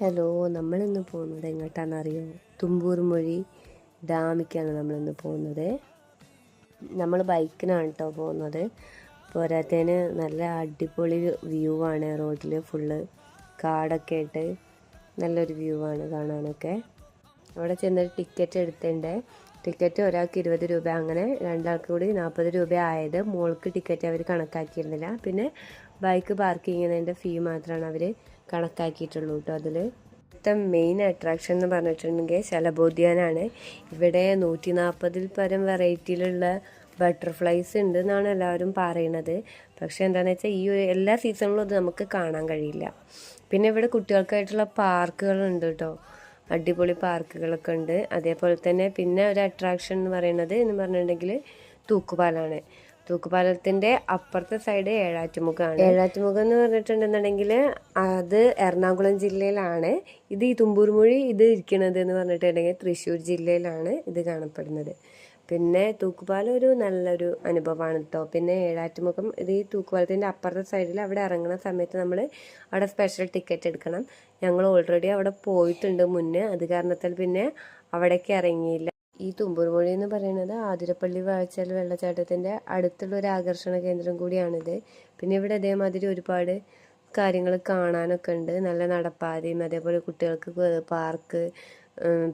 Hello, നമ്മളിന്ന് പോകുന്നത് എങ്ങോട്ടാണെന്നറിയോ? തുമ്പൂർ മൊഴി ഡാമിക്കാണ് നമ്മളിന്ന് പോകുന്നത്. നമ്മൾ ബൈക്കിനാണ് കേട്ടോ പോകുന്നത്. പോരാത്തതിന് നല്ല അടിപൊളി വ്യൂ ആണ്. റോഡിൽ ഫുള്ള് കാടൊക്കെ ആയിട്ട് നല്ലൊരു വ്യൂ ആണ് കാണാനൊക്കെ. അവിടെ ചെന്നൊരു ടിക്കറ്റ് എടുത്തിട്ടുണ്ട്. ടിക്കറ്റ് ഒരാൾക്ക് 20 രൂപ, അങ്ങനെ രണ്ടാൾക്ക് കൂടി 40 രൂപ ആയത്. മോൾക്ക് ടിക്കറ്റ് അവർ കണക്കാക്കിയിരുന്നില്ല. പിന്നെ ബൈക്ക് പാർക്ക് ചെയ്യുന്നതിൻ്റെ ഫീ മാത്രമാണ് അവർ കണക്കാക്കിയിട്ടുള്ളൂ കേട്ടോ. അതിൽ ഇവിടുത്തെ മെയിൻ അട്രാക്ഷൻ എന്ന് പറഞ്ഞിട്ടുണ്ടെങ്കിൽ ശലഭോദ്യാനാണ്. ഇവിടെ 140 പരം വെറൈറ്റിയിലുള്ള ബട്ടർഫ്ലൈസ് ഉണ്ട് എന്നാണ് എല്ലാവരും പറയുന്നത്. പക്ഷേ എന്താണെന്ന് വെച്ചാൽ ഈ എല്ലാ സീസണിലും അത് നമുക്ക് കാണാൻ കഴിയില്ല. പിന്നെ ഇവിടെ കുട്ടികൾക്കായിട്ടുള്ള പാർക്കുകളുണ്ട് കേട്ടോ. അടിപൊളി പാർക്കുകളൊക്കെ ഉണ്ട്. അതേപോലെ തന്നെ പിന്നെ ഒരു അട്രാക്ഷൻ എന്ന് പറഞ്ഞിട്ടുണ്ടെങ്കിൽ തൂക്കുപാലമാണ്. തൂക്കുപാലത്തിൻ്റെ അപ്പുറത്തെ സൈഡ് ഏഴാറ്റുമുഖമാണ്. ഏഴാറ്റുമുഖം എന്ന് പറഞ്ഞിട്ടുണ്ടെന്നുണ്ടെങ്കിൽ അത് എറണാകുളം ജില്ലയിലാണ്. ഇത് ഈ തുമ്പൂർ മൊഴി ഇത് ഇരിക്കുന്നത് എന്ന് പറഞ്ഞിട്ടുണ്ടെങ്കിൽ തൃശ്ശൂർ ജില്ലയിലാണ് ഇത് കാണപ്പെടുന്നത്. പിന്നെ തൂക്കുപാലം ഒരു നല്ലൊരു അനുഭവമാണ് കേട്ടോ. പിന്നെ ഏഴാറ്റുമുഖം ഇത് ഈ തൂക്കുപാലത്തിൻ്റെ അപ്പുറത്തെ സൈഡിൽ അവിടെ ഇറങ്ങുന്ന സമയത്ത് നമ്മൾ അവിടെ സ്പെഷ്യൽ ടിക്കറ്റ് എടുക്കണം. ഞങ്ങൾ ഓൾറെഡി അവിടെ പോയിട്ടുണ്ട് മുന്നേ. അത് കാരണത്താൽ പിന്നെ അവിടേക്ക് ഇറങ്ങിയില്ല. ഈ തുമ്പൂർ മൊഴി എന്ന് പറയുന്നത് ആതിരപ്പള്ളി വാഴച്ചാൽ വെള്ളച്ചാട്ടത്തിൻ്റെ അടുത്തുള്ള ഒരു ആകർഷണ കേന്ദ്രം കൂടിയാണിത്. പിന്നെ ഇവിടെ അതേമാതിരി ഒരുപാട് കാര്യങ്ങൾ കാണാനൊക്കെ ഉണ്ട്. നല്ല നടപ്പാതയും അതേപോലെ കുട്ടികൾക്ക് പാർക്ക്,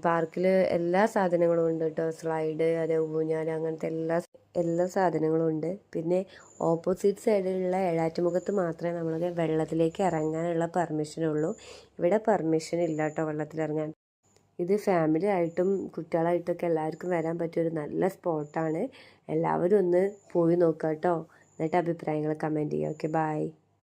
പാർക്കിൽ എല്ലാ സാധനങ്ങളും ഉണ്ട് കേട്ടോ. സ്ലൈഡ്, അതേ ഊഞ്ഞാൽ, അങ്ങനത്തെ എല്ലാ സാധനങ്ങളും ഉണ്ട്. പിന്നെ ഓപ്പോസിറ്റ് സൈഡിലുള്ള ഏഴാറ്റുമുഖത്ത് മാത്രമേ നമ്മൾക്ക് വെള്ളത്തിലേക്ക് ഇറങ്ങാനുള്ള പെർമിഷനുള്ളൂ. ഇവിടെ പെർമിഷൻ ഇല്ല കേട്ടോ വെള്ളത്തിലിറങ്ങാൻ. ഇത് ഫാമിലി ആയിട്ടും കുട്ടികളായിട്ടൊക്കെ എല്ലാവർക്കും വരാൻ പറ്റിയൊരു നല്ല സ്പോട്ടാണ്. എല്ലാവരും ഒന്ന് പോയി നോക്കാം കേട്ടോ. എന്നിട്ട് അഭിപ്രായങ്ങൾ കമൻറ്റ് ചെയ്യുക. Okay, by.